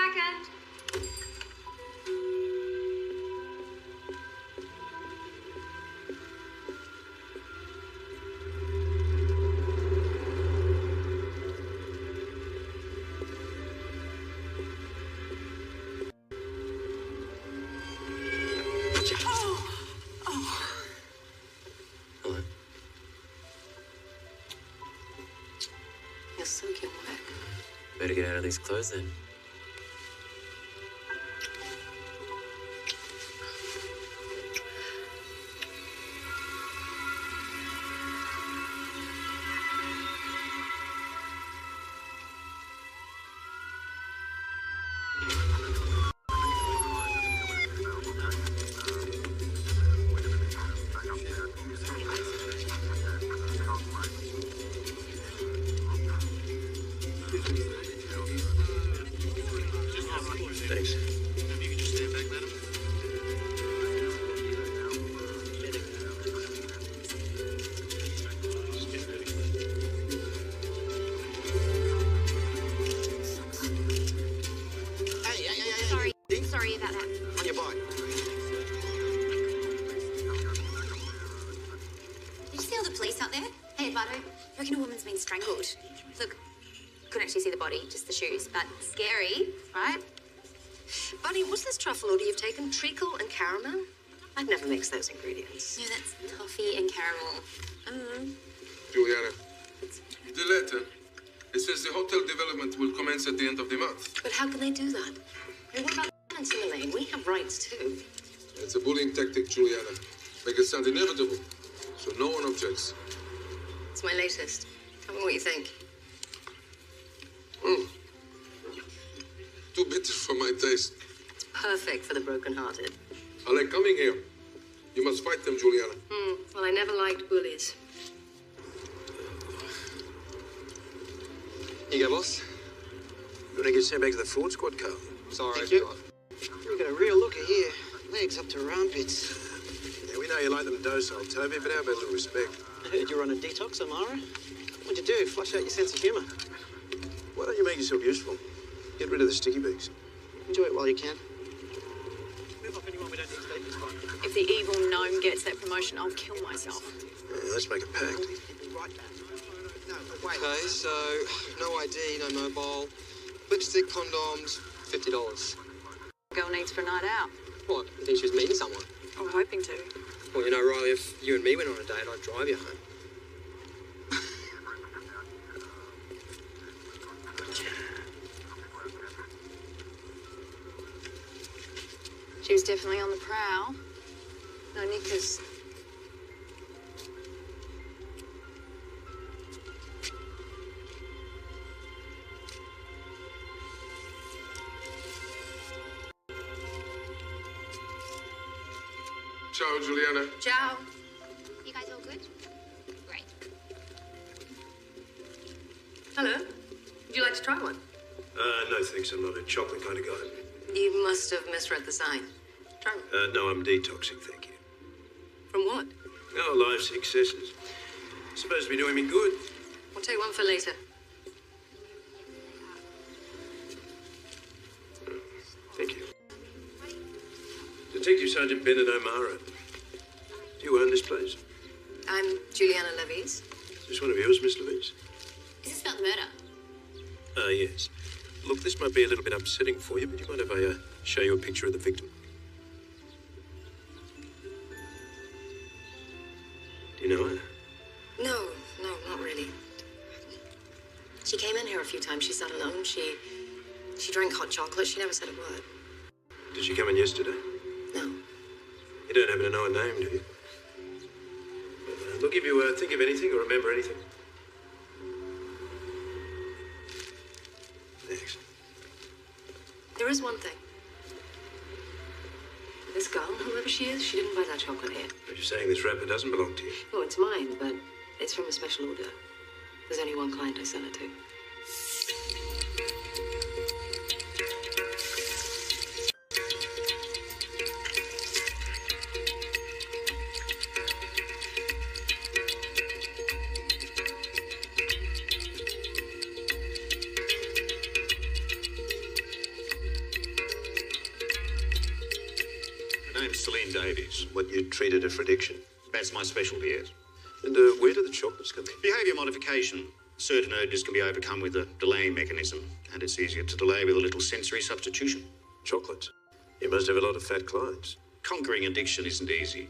second. Hello. You're soaking wet. Better get out of these clothes then. Thanks. You can just stand back, madam. Sorry. Sorry about that. On your bike. Did you see all the police out there? Hey, Eduardo, I reckon a woman's been strangled. Look, couldn't actually see the body, just the shoes, but scary, right? Buddy, what's this truffle order you've taken? Treacle and caramel? I'd never mix those ingredients. No, that's toffee and caramel. Juliana, the letter. It says the hotel development will commence at the end of the month. But how can they do that? And what about Nancy Elaine? We have rights too. It's a bullying tactic, Juliana. Make it sound inevitable, so no one objects. It's my latest. Tell me what you think. Too bitter for my taste. It's perfect for the broken-hearted. Are they coming here? You must fight them, Juliana. Well, I never liked bullies. Here you go, boss. You want to get sent back to the Ford Squad, Carl? Sorry, Thank you. We've got a real looker here. Legs up to her armpits. Yeah, we know you like them docile, Toby, but how about a little respect? I heard you were on a detox, Amara. What'd you do? Flush out your sense of humour? Why don't you make yourself useful? Get rid of the sticky beaks. Enjoy it while you can. If the evil gnome gets that promotion, I'll kill myself. Yeah, let's make a pact. Okay, so no ID, no mobile, lipstick, condoms, $50. Girl needs for a night out. What? You think she was meeting someone? I'm hoping to. Well, you know, Riley, if you and me went on a date, I'd drive you home. She was definitely on the prowl. No knickers. Ciao, Juliana. Ciao. You guys all good? Great. Hello. Would you like to try one? No thanks, I'm not a chocolate kind of guy. You must have misread the sign. Try one. No, I'm detoxing, thank you. From what? Oh, life's excesses. Supposed to be doing me good. We'll take one for later. Thank you. Detective Sergeant Bennett O'Mara. Do you own this place? I'm Juliana Levies. Is this one of yours, Miss Levies? Is this about the murder? Yes. Look, this might be a little bit upsetting for you, but do you mind if I show you a picture of the victim? Do you know her? No, not really. She came in here a few times. She sat alone. She drank hot chocolate. She never said a word. Did she come in yesterday? No. You don't happen to know her name, do you? Look, if you think of anything or remember anything. Thanks. There is one thing. This girl, whoever she is, she didn't buy that chocolate here. Are you saying this wrapper doesn't belong to you? Oh, it's mine, but it's from a special order. There's only one client I sell it to. name's Celine Davies. What, you treated her for addiction? That's my specialty, yes. And where do the chocolates come in? Behaviour modification. Certain urges can be overcome with a delaying mechanism, and it's easier to delay with a little sensory substitution. Chocolates? You must have a lot of fat clients. Conquering addiction isn't easy.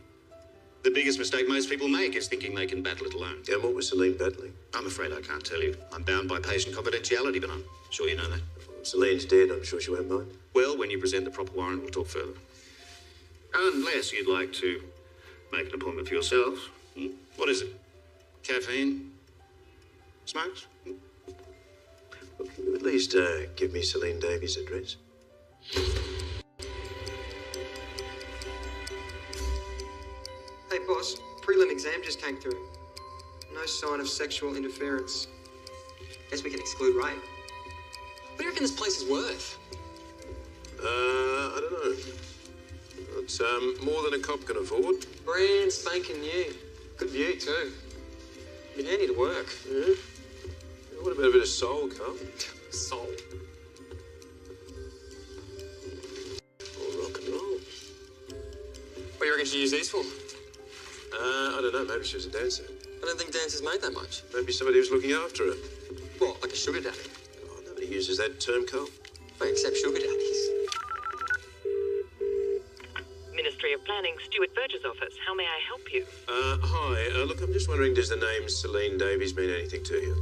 The biggest mistake most people make is thinking they can battle it alone. And what was Celine battling? I'm afraid I can't tell you. I'm bound by patient confidentiality, but I'm sure you know that. Celine's dead. I'm sure she won't mind. Well, when you present the proper warrant, we'll talk further. Unless you'd like to make an appointment for yourself. What is it? Caffeine? Smokes? Well, can you at least give me Celine Davies' address? Hey, boss. Prelim exam just came through. No sign of sexual interference. Guess we can exclude rape. What do you reckon this place is worth? I don't know. It's more than a cop can afford. Brand spanking new. Good view, too. Be handy to work. Yeah. What about a bit of soul, Carl? Soul. Or rock and roll. What do you reckon she'd use these for? I don't know. Maybe she was a dancer. I don't think dancers made that much. Maybe somebody was looking after her. What, like a sugar daddy? Oh, nobody uses that term, Carl. Well, except sugar daddies. Ministry of Planning, Stuart Burgess' office. How may I help you? Hi. Look, I'm just wondering, does the name Celine Davies mean anything to you?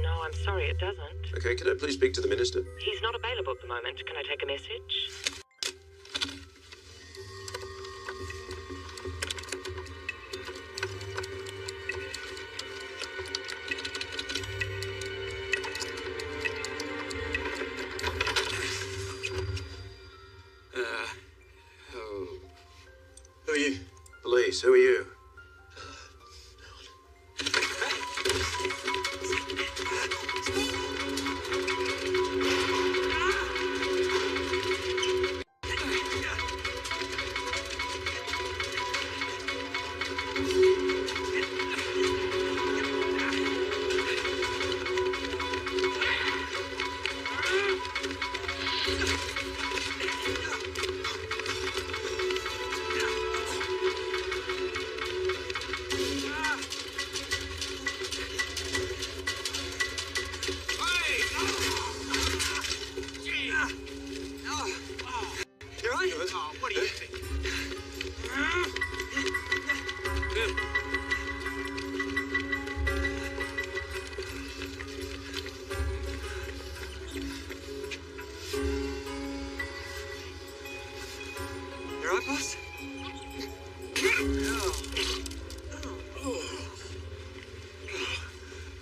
No, I'm sorry, it doesn't. Okay, can I please speak to the minister? He's not available at the moment. Can I take a message? Who are you? Police, who are you?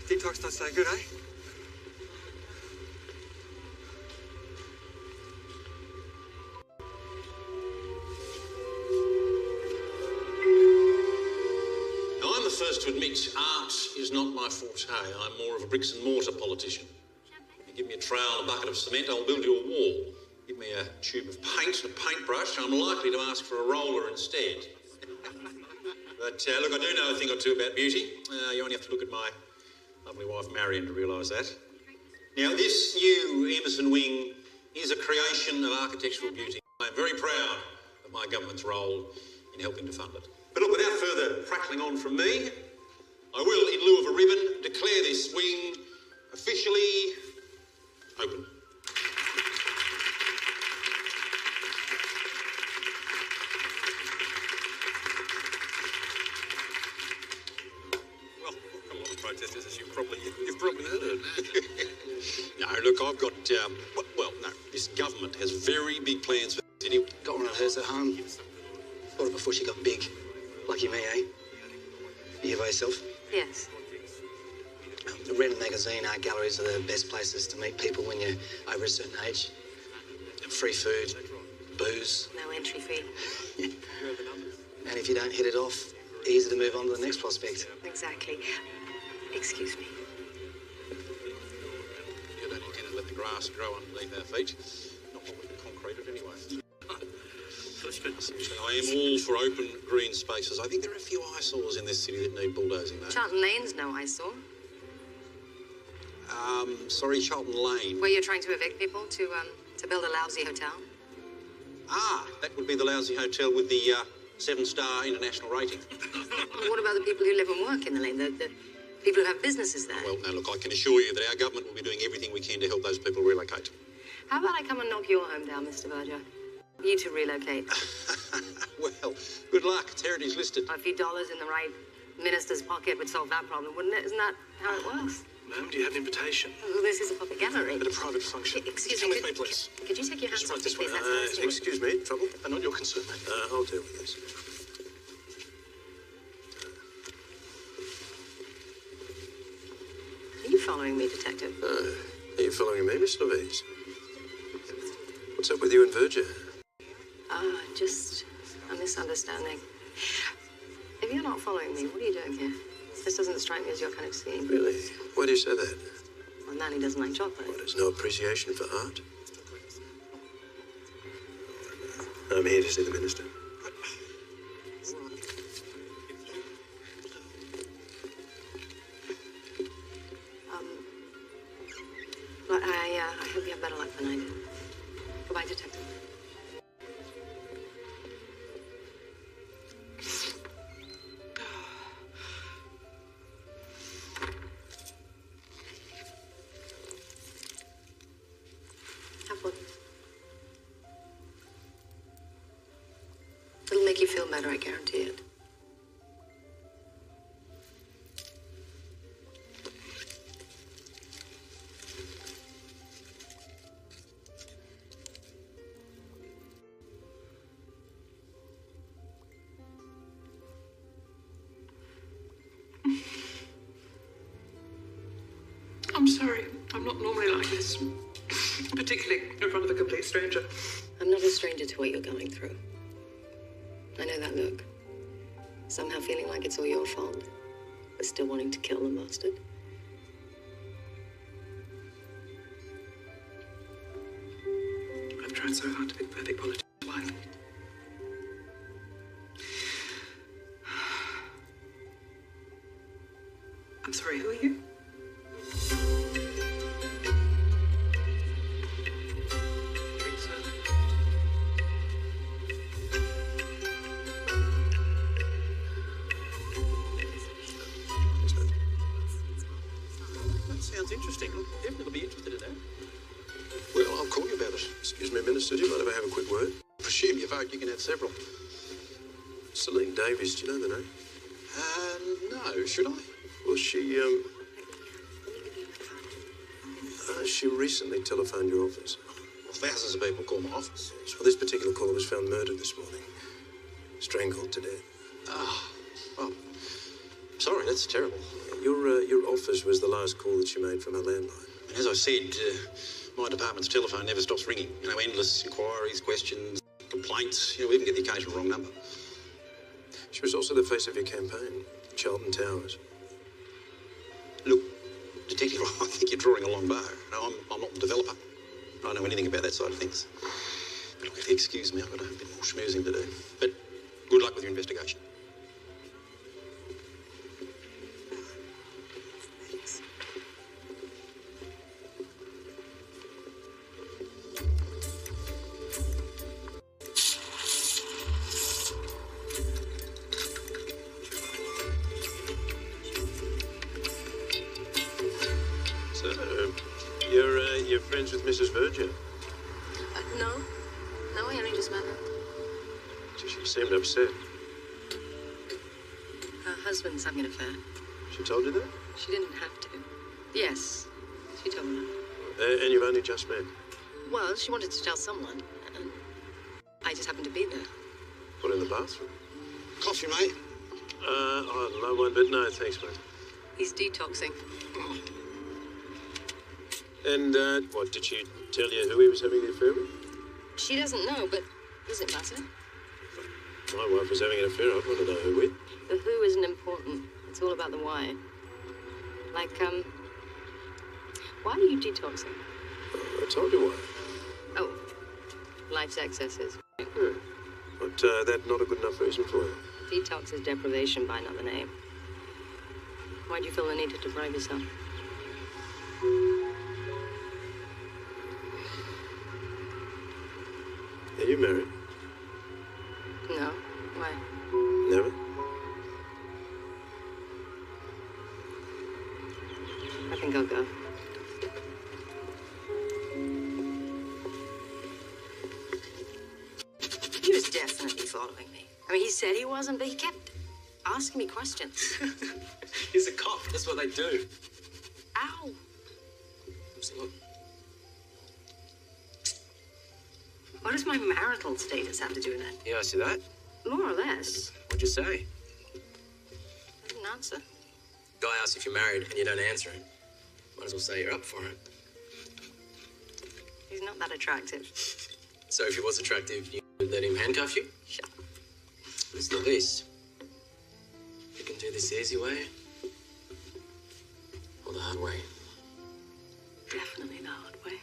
Detox not so good, eh? Now, I'm the first to admit art is not my forte. I'm more of a bricks and mortar politician. You give me a trowel and a bucket of cement, I'll build you a wall. Give me a tube of paint and a paintbrush, I'm likely to ask for a roller instead. But look, I do know a thing or two about beauty. You only have to look at my lovely wife Marion to realise that. Now, this new Emerson Wing is a creation of architectural beauty. I'm very proud of my government's role in helping to fund it. But look, without further prattling on from me, I will, in lieu of a ribbon, declare this wing officially open. Protesters, as you've probably heard. No, look, I've got, no, this government has very big plans for the city. Got one of hers at home. Bought it before she got big. Lucky me, eh? You by yourself? Yes. The Ren magazine art galleries are the best places to meet people when you're over a certain age. Free food, booze. No entry fee. And if you don't hit it off, easy to move on to the next prospect. Exactly. Excuse me. You don't intend to let the grass grow underneath our feet. Not what we can concrete it anyway. So I am all for open green spaces. I think there are a few eyesores in this city that need bulldozing, though. Charlton Lane's no eyesore. Sorry, Charlton Lane. Where you're trying to evict people to build a lousy hotel? Ah, that would be the lousy hotel with the 7-star international rating. Well, what about the people who live and work in the lane? The people who have businesses there? Well, now, look, I can assure you that our government will be doing everything we can to help those people relocate. How about I come and knock your home down, Mr. Berger? You to relocate. Well, good luck. It's heritage listed. A few dollars in the right minister's pocket would solve that problem, wouldn't it? Isn't that how it works? Ma'am, do you have an invitation? Oh, this is a public gallery. At a private function. Excuse Come me. with me, please. Could you take your hands Just off right me, this way. please? That's nasty. Excuse me, trouble? Not your concern, mate. I'll deal with this. Are you following me, Detective? Are you following me, Miss Louise? What's up with you and Verger? Just a misunderstanding. If you're not following me, what are you doing here? This doesn't strike me as your kind of scene. Really? Why do you say that? Well, Nanny doesn't like chocolate. Well, there's no appreciation for art. I'm here to see the minister. But I hope you have better luck than I did. Goodbye, Detective. Have fun. It'll make you feel better, I guarantee it. I'm sorry. I'm not normally like this. Particularly in front of a complete stranger. I'm not a stranger to what you're going through. I know that look. Somehow feeling like it's all your fault, but still wanting to kill the bastard. I've tried so hard to be the perfect politician. Why? I'm sorry, who are you? That sounds interesting. I'll definitely be interested in that. Well, I'll call you about it. Excuse me, Minister, do you mind if I have a quick word? Presume you vote, you can have several. Celine Davies, do you know the name? No, should I? Well, she recently telephoned your office. Well, thousands of people call my office. Well, this particular caller was found murdered this morning. Strangled to death. Well, sorry, that's terrible. Your office was the last call that she made from her landline. And as I said, my department's telephone never stops ringing. You know, endless inquiries, questions, complaints. You know, we even get the occasional wrong number. She was also the face of your campaign, Charlton Towers. Look, Detective, I think you're drawing a long bow. No, I'm not the developer. I don't know anything about that side of things. But look, if you excuse me, I've got a bit more schmoozing to do. But good luck with your investigation. So, you're friends with Mrs. Verger? No, I only just met her. She seemed upset. Her husband's having an affair. She told you that? She didn't have to. Yes, she told me. And you've only just met? Well, she wanted to tell someone, and I just happened to be there. What, in the bathroom? Coffee, mate? No one, but no, thanks, mate. He's detoxing. And, what, did she tell you who he was having the affair with? She doesn't know, but does it matter? My wife was having an affair. I'd want to know who with. The who isn't important. It's all about the why. Like, why are you detoxing? I told you why. Oh, life's excesses. But that not a good enough reason for you. Detox is deprivation by another name. Why'd you feel the need to deprive yourself? Are you married? No. Why? Never? I think I'll go. He was definitely following me. I mean, he said he wasn't, but he kept asking me questions. He's a cop. That's what they do. Ow. Absolutely. What does my marital status have to do with it? Yeah, I see that. More or less. What'd you say? I didn't answer. Guy asks if you're married and you don't answer him. Might as well say you're up for it. He's not that attractive. So if he was attractive, you would let him handcuff you? Shut up. Listen to this. You can do this the easy way or the hard way. Definitely the hard way.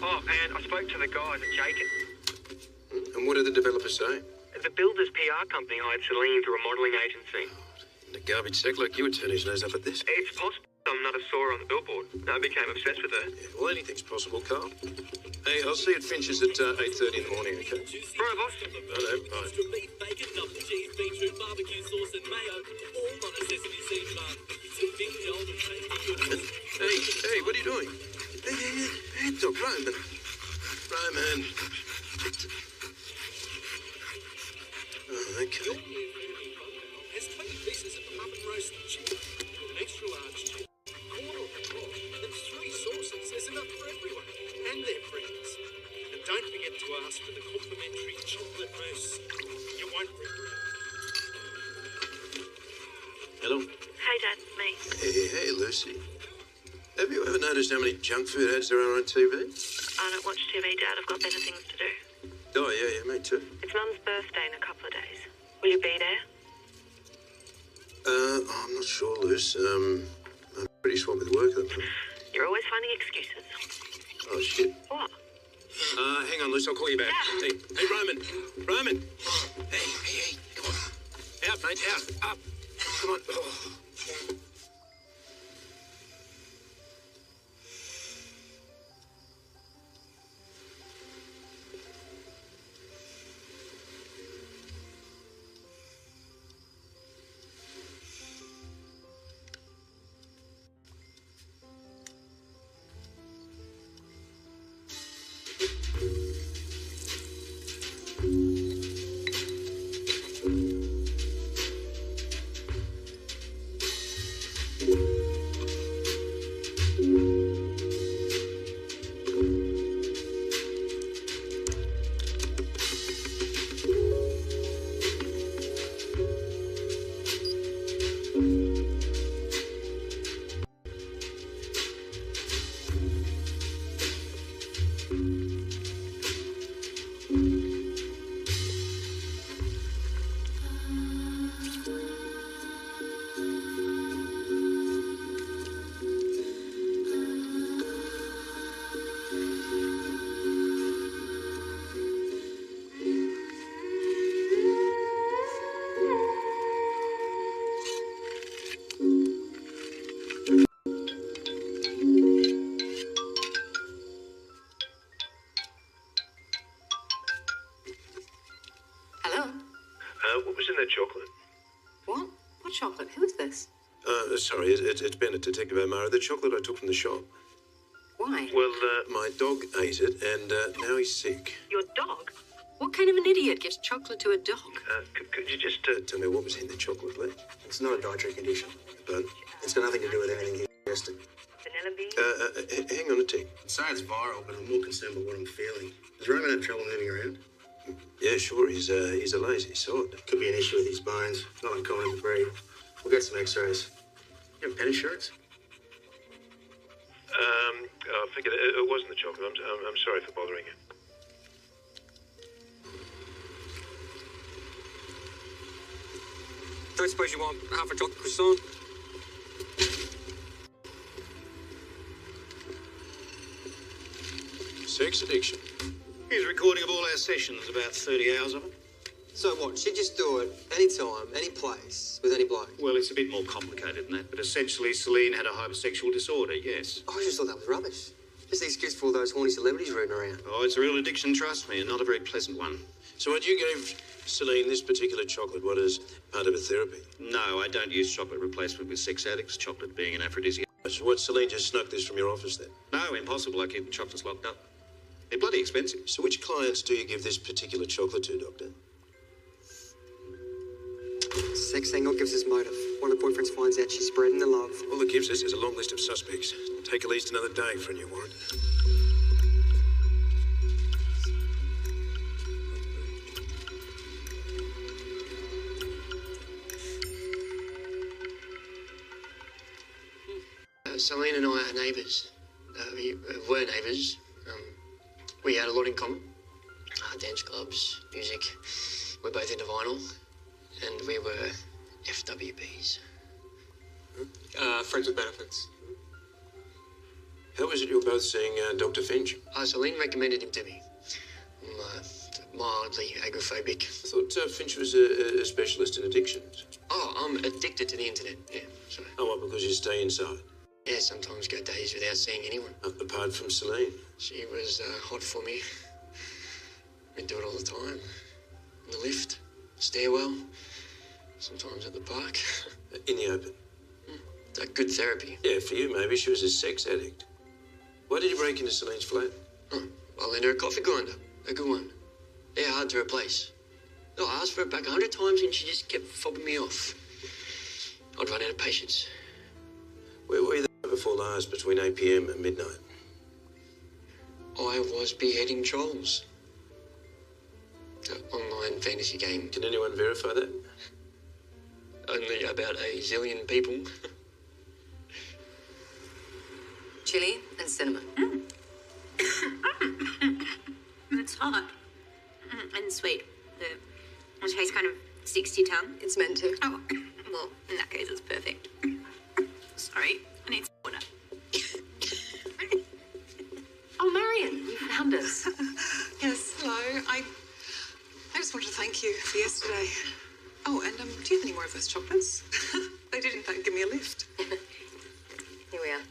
Oh, and I spoke to the guys at Jacobs. And what did the developer say? The builder's PR company hired Celine through a modelling agency. The garbage sack like you would turn his nose up at this. It's possible another saw her on the billboard. I became obsessed with her. Yeah, well, anything's possible, Carl. Hey, I'll see you at Finch's at 8:30 in the morning, okay? Right, boss. Righto, bye. beef, bacon, double cheese, beetroot, barbecue sauce and mayo, all on a sesame seed bun. Some big jolt and tasty goodness. Hey, what are you doing? Hey, Doc, Roman. Roman. Oh, okay. Your new family compound has 20 pieces of oven roast chicken, an extra large chicken, corn on the top, and 3 sauces. There's enough for everyone and their friends. And don't forget to ask for the complimentary chocolate mousse. You won't regret. Hello? Hey, Dad, it's me. Hey, Lucy. Have you ever noticed how many junk food ads there are on TV? I don't watch TV, Dad. I've got better things to do. Oh, yeah, me too. It's Mum's birthday in a couple of days. Will you be there? I'm not sure, Luce. I'm pretty swamped with work at the moment. You're always finding excuses. Oh, shit. What? Hang on, Luce, I'll call you back. Yeah. Hey, Roman! Hey, come on. Out, mate, out, up. Come on. Oh. What was in that chocolate? What? What chocolate? Who is this? Sorry, it's Bennett, Detective O'Mara. The chocolate I took from the shop. Why? Well, my dog ate it, and now he's sick. Your dog? What kind of an idiot gives chocolate to a dog? Could you just tell me what was in the chocolate, please? It's not a dietary condition. But It's got nothing to do with anything he suggested. Vanilla bean? hang on a tick. I'd say it's viral, but I'm more concerned with what I'm feeling. Does Roman have trouble moving around? Yeah, sure. He's a lazy sod. Could be an issue with his bones. Not uncommon in the breed. We'll get some x-rays. You have pet insurance? I figured it wasn't the chocolate. I'm sorry for bothering you. Don't suppose you want half a chocolate croissant? Sex addiction. Here's a recording of all our sessions, about 30 hours of it. So what? She'd just do it anytime, any place, with any bloke? Well, it's a bit more complicated than that, but essentially Celine had a hypersexual disorder, yes. I just thought that was rubbish. Just the excuse for all those horny celebrities rooting around. Oh, it's a real addiction, trust me, and not a very pleasant one. So what, you gave Celine this particular chocolate, what, as part of a therapy? No, I don't use chocolate replacement with sex addicts, chocolate being an aphrodisiac. So what, Celine just snuck this from your office then? No, impossible. I keep the chocolates locked up. They're bloody expensive. So which clients do you give this particular chocolate to, Doctor? Sex angle gives us motive. One of the boyfriends finds out she's spreading the love. All it gives us is a long list of suspects. It'll take at least another day for a new warrant. Celine and I are neighbours. We were neighbours. We had a lot in common. Dance clubs, music. We're both into vinyl. And we were FWBs. Friends with benefits. How is it you're both seeing Dr. Finch? Celine recommended him to me. I'm mildly agoraphobic. I thought Finch was a specialist in addictions. Oh, I'm addicted to the internet. Yeah, sorry. Oh, what, because you stay inside? Yeah, sometimes go days without seeing anyone. Apart from Celine? She was hot for me. We'd do it all the time. In the lift, stairwell, sometimes at the park. In the open? Good therapy. Yeah, for you maybe. She was a sex addict. Why did you break into Celine's flat? I lent her a coffee grinder. A good one. Yeah, hard to replace. No, I asked for it back 100 times and she just kept fobbing me off. I'd run out of patience. Where were you the night before last, between 8 p.m. and midnight? I was beheading trolls. An online fantasy game. Can anyone verify that? Only about a zillion people. Chili and cinnamon. It's hot. And sweet. The taste kind of sticks to your tongue. It's meant to. Oh, well, in that case, it's perfect. Sorry, I need some water. Oh, Marion, you found us. Yes, hello. I just wanted to thank you for yesterday. Oh, and do you have any more of those chocolates? They did, in fact, give me a lift. Here we are.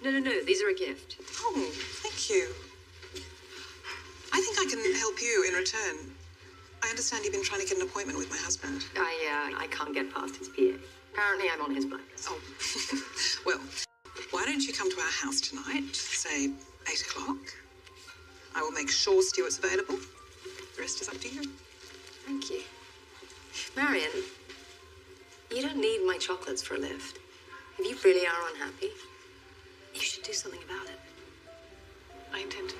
No, these are a gift. Oh, thank you. I think I can help you in return. I understand you've been trying to get an appointment with my husband. I can't get past his PA. Apparently I'm on his blacklist. Oh, well, why don't you come to our house tonight, say 8 o'clock? I will make sure Stuart's available. The rest is up to you. Thank you. Marion, you don't need my chocolates for a lift. If you really are unhappy, you should do something about it. I intend to.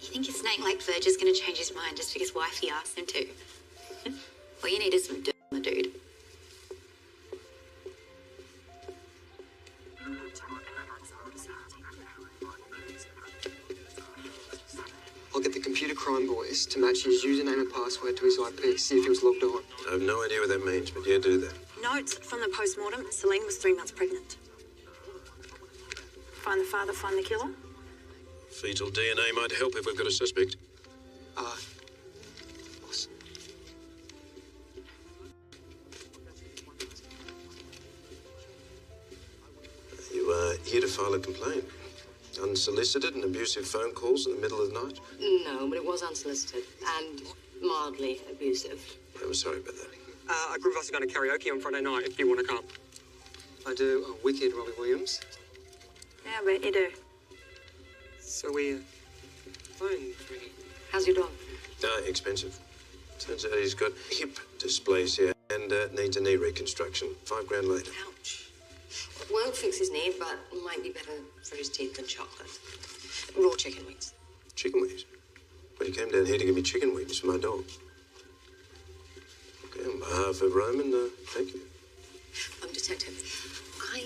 You think a snake like Verge is going to change his mind just because wifey asked him to? All you need is some dirt on the dude. I'll get the computer crime boys to match his username and password to his IP, see if he was logged on. I have no idea what that means, but yeah, do that. Notes from the post-mortem. Celine was 3 months pregnant. Find the father, find the killer. Fetal DNA might help if we've got a suspect. Awesome. You are here to file a complaint. Unsolicited and abusive phone calls in the middle of the night? No, but it was unsolicited and mildly abusive. I'm sorry about that. A group of us are going to karaoke on Friday night if you want to come. I do a wicked Robbie Williams. Yeah, I bet you do. So phone's ringing. How's your dog? Expensive. Turns out he's got hip dysplasia and needs a knee reconstruction. $5,000 later. Ouch. Won't fix his knee, but might be better for his teeth than chocolate. Raw chicken wings. Chicken wings? Well, you came down here to give me chicken wings for my dog. Okay, on behalf of Roman, thank you. Detective, I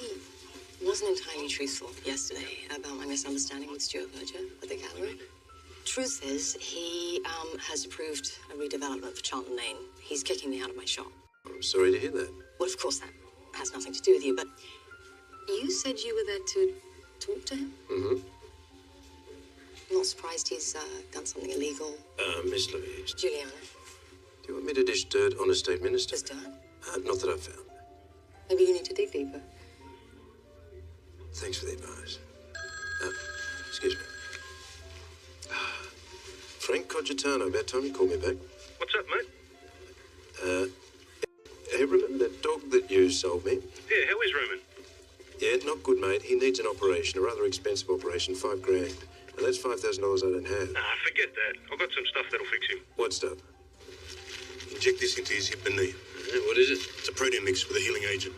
wasn't entirely truthful yesterday about my misunderstanding with Stuart Berger at the gallery. Truth is, he has approved a redevelopment for Charlton Lane. He's kicking me out of my shop. I'm sorry to hear that. Well, of course, that has nothing to do with you, but you said you were there to talk to him? Mm-hmm. I'm not surprised he's done something illegal. Miss Louise, Juliana. do you want me to dish dirt on a state minister? Just dirt? Not that I've found. Maybe you need to dig deeper. Thanks for the advice. Excuse me. Frank Cogitano, about time you called me back. What's up, mate? Hey, remember that dog that you sold me? Yeah, how is Roman? Yeah, not good, mate. He needs an operation, a rather expensive operation, $5 grand. And that's $5,000 I don't have. Nah, forget that. I've got some stuff that'll fix him. What stuff? Inject this into his hip and knee. What is it? It's a protein mix with a healing agent.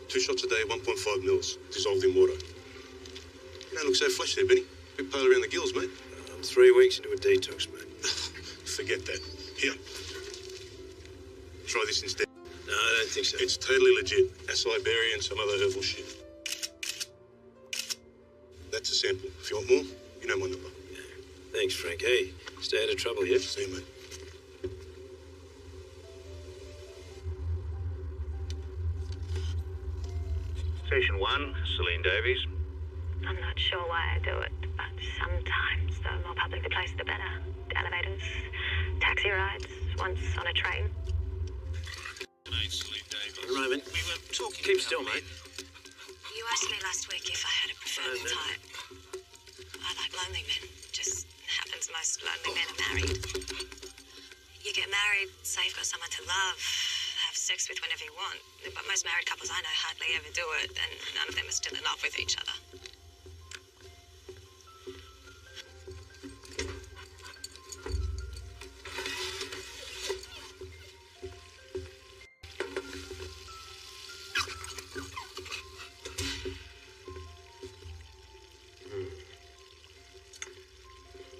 2 shots a day, 1.5 mils, dissolved in water. You don't look so fresh there, Benny. Bit pale around the gills, mate. I'm 3 weeks into a detox, mate. Forget that. Here. Try this instead. No, I don't think so. It's totally legit. Acai berry and some other herbal shit. That's a sample. If you want more, you know my number. Yeah. Thanks, Frank. Hey, stay out of trouble here. See you, mate. Station 1, Celine Davies. I'm not sure why I do it, but sometimes the more public the place, the better. Elevators, taxi rides, once on a train. Celine Davies. Roman, We were talking. keep still, mate. You asked me last week if I had a preferred type. I like lonely men. Just happens most lonely men are married. You get married, so you've got someone to love, have sex with whenever you want. But most married couples I know hardly ever do it, and none of them are still in love with each other.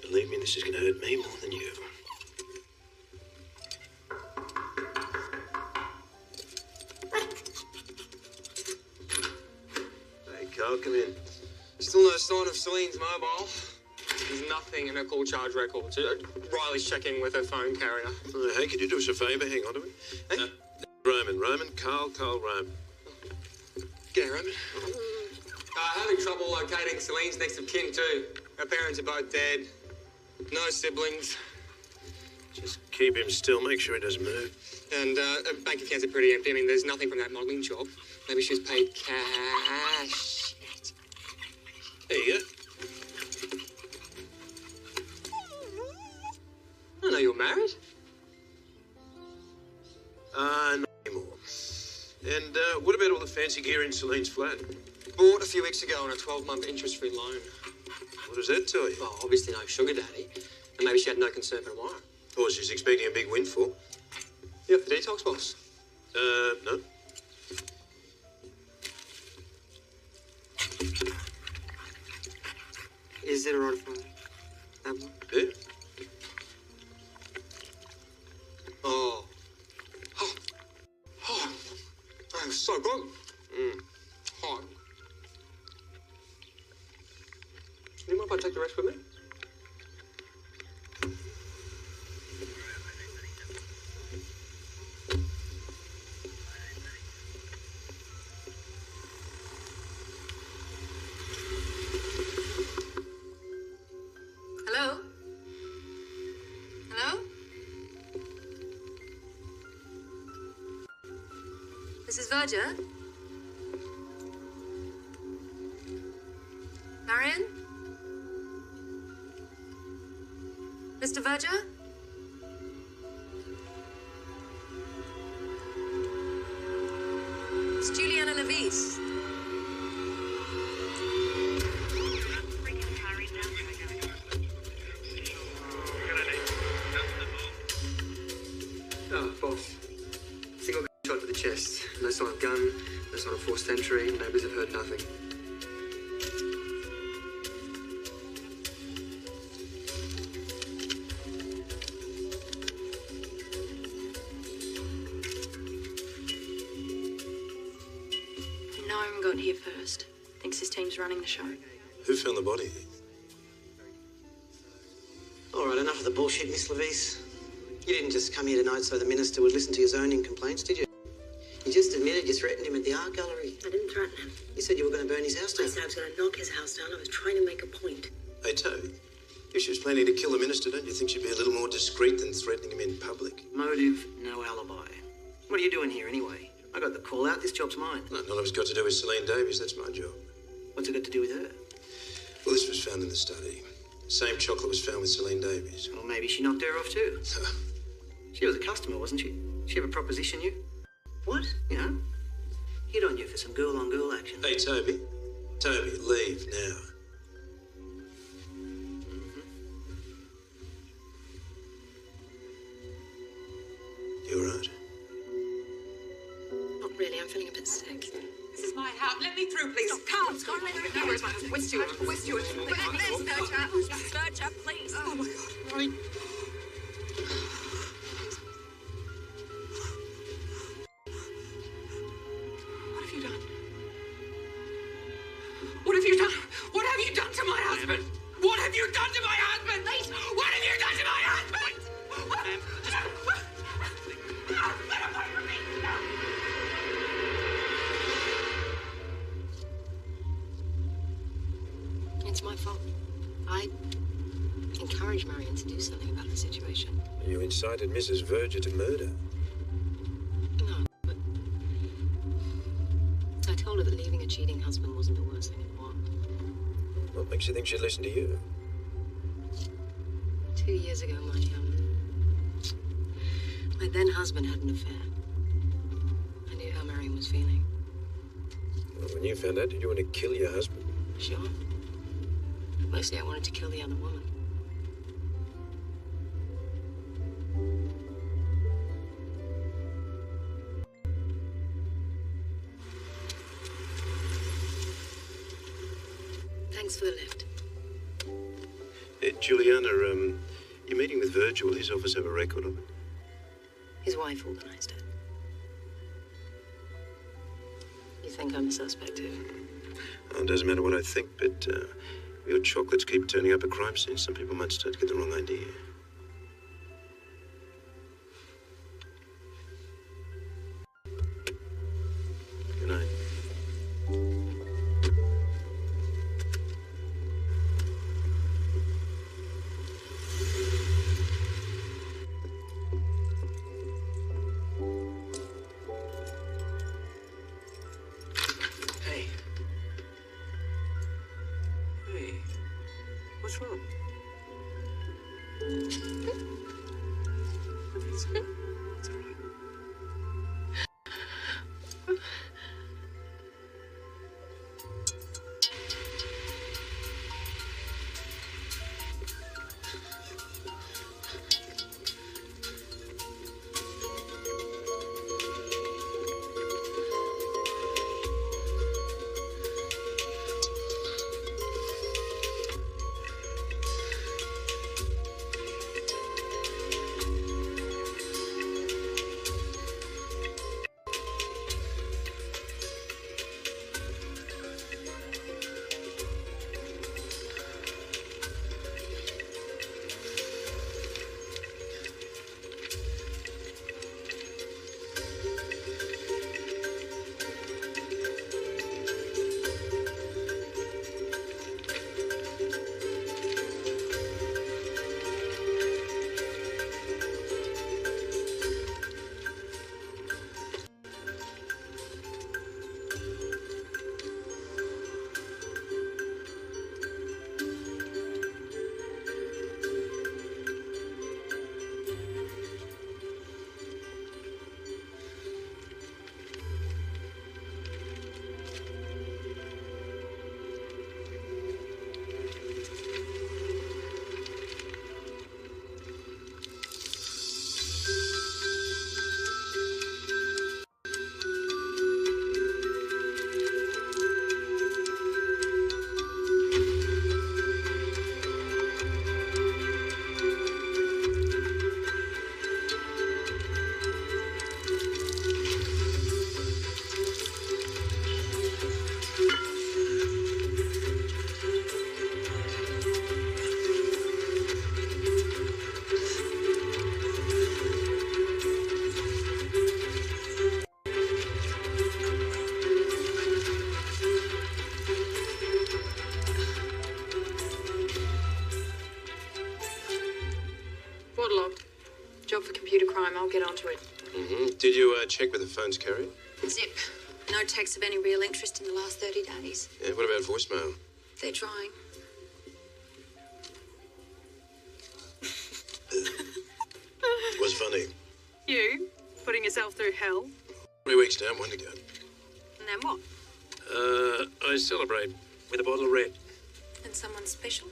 Believe me, this is going to hurt me more than you. Hey, Carl, come in. Still no sign of Celine's mobile. There's nothing in her call charge records. Riley's checking with her phone carrier. Hey, could you do us a favour? Hang on to me. Hey? Roman, Carl Roman. G'day, Roman. Having trouble locating Celine's next of kin, too. Her parents are both dead. No siblings. Just keep him still, make sure he doesn't move. And her bank accounts are pretty empty. I mean, there's nothing from that modelling job. Maybe she was paid cash. There you go. I know you're married. Not anymore. And what about all the fancy gear in Celine's flat? Bought a few weeks ago on a 12-month interest-free loan. What does that tell you? Well, obviously no sugar daddy. And maybe she had no concern for tomorrow. Oh, she's expecting a big windfall. You up for detox, boss? No. Is it alright if I have one? Yeah. Oh. That was so good. Hot. Do you mind if I take the rest with me? Hello? Hello? Mrs. Verger? Marion? Mr. Verger? It's Juliana Levis. Oh, boss. Single shot to the chest. No sign of gun, no sign of forced entry. Neighbours have heard nothing. Noam got here first. Thinks his team's running the show. Who found the body? All right, enough of the bullshit, Miss Levis. You didn't just come here tonight so the minister would listen to your zoning complaints, did you? You just admitted you threatened him at the art gallery. I didn't threaten him. You said you were going to burn his house I down. said I was going to knock his house down. I was trying to make a point. Hey, Toby, If she was planning to kill the minister, don't you think she'd be a little more discreet than threatening him in public? Motive, no alibi. What are you doing here anyway? I got the call out. This job's mine. No, none of it's got to do with Celine Davies. That's my job. What's it got to do with her? Well, this was found in the study. Same chocolate was found with Celine Davies. Well, maybe she knocked her off too. She was a customer, wasn't she? She ever proposition you? What? You know? Hit on you for some girl-on-girl action. Hey, Toby. Toby, leave now. You all right? Not really. I'm feeling a bit sick. This is my house. Let me through, please. Can't. No, where's my husband? Where's Stuart? Where's Stuart? Searcher, please. Oh, my God. Right. What have you done? What have you done? What have you done to my husband? What have you done to my husband? What have you done to my husband? It's my fault. I encouraged Marion to do something about the situation. You incited Mrs. Verger to murder. No, but I told her that leaving a cheating husband wasn't the worst thing in the world. What makes you think she'd listen to you? 2 years ago, my then husband had an affair. I knew how Marion was feeling. Well, when you found out, did you want to kill your husband? Sure. Mostly I wanted to kill the other woman. Thanks for the lift. Juliana, you're meeting with Virgil. Will his office have a record of it? His wife organised it. You think I'm a suspect too? Oh, it doesn't matter what I think, but your chocolates keep turning up at crime scenes. Some people might start to get the wrong idea. Good night. Hey. Hey. What's wrong? It's all right. I'll get onto it. Did you check with the phone's carrier? Zip. No texts of any real interest in the last 30 days. Yeah, what about voicemail? They're trying. What's funny? You? Putting yourself through hell? 3 weeks down, one to go. And then what? I celebrate with a bottle of red. And someone special?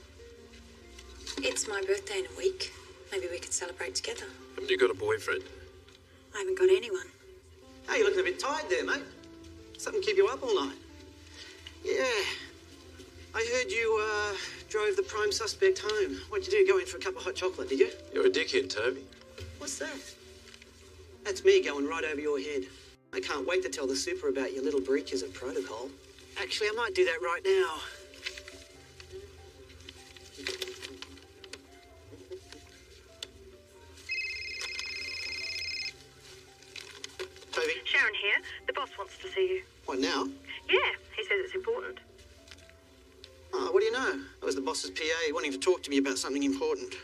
It's my birthday in a week. Maybe we could celebrate together. Haven't you got a boyfriend? I haven't got anyone. Hey, you're looking a bit tired there, mate. Something keep you up all night. Yeah. I heard you, drove the prime suspect home. What'd you do? Go in for a cup of hot chocolate, did you? You're a dickhead, Toby. What's that? That's me going right over your head. I can't wait to tell the super about your little breaches of protocol. Actually, I might do that right now. Toby? Sharon here. The boss wants to see you. What, now? Yeah, he says it's important. Oh, what do you know? I was the boss's PA wanting to talk to me about something important.